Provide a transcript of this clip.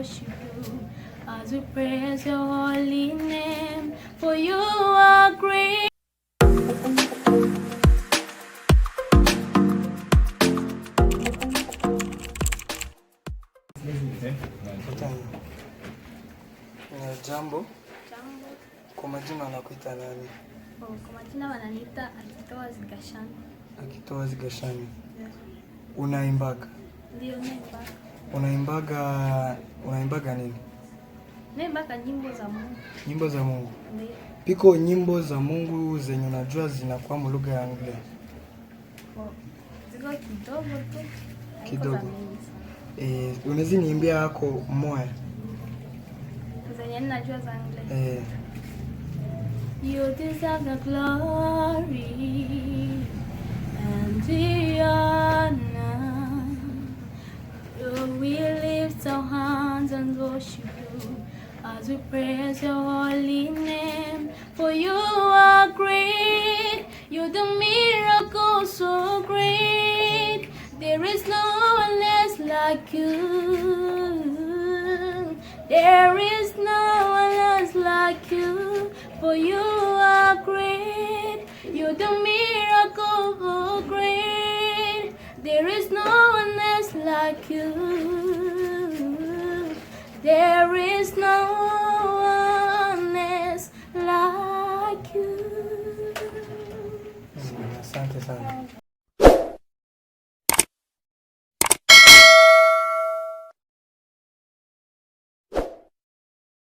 worship you, as we praise your holy name, for you are great. Jambo. Kwa majina wanakuita nani? Kwa majina wananiita Akitoa Zigashani. Akitoa Zigashani. Unaimbaga? Ndio, naimbaga. Unaimbaga nini? Naimbaga nyimbo za Mungu. Nyimbo za Mungu? Ndio. Piko nyimbo za Mungu zenye unajua zinakuwa mu lugha ya English? Ziko kidogo tu. Kidogo. Unaweza niimbia yako moja? Zenye ninajua za English. You deserve the glory and the honor. We lift our hands and worship you as we praise your holy name. For you are great, you do miracles so great. There is no one else like you. There is no one else like you. For you are great, you do miracles so great. There is no one else like you. There is no one else like you. Asante sana.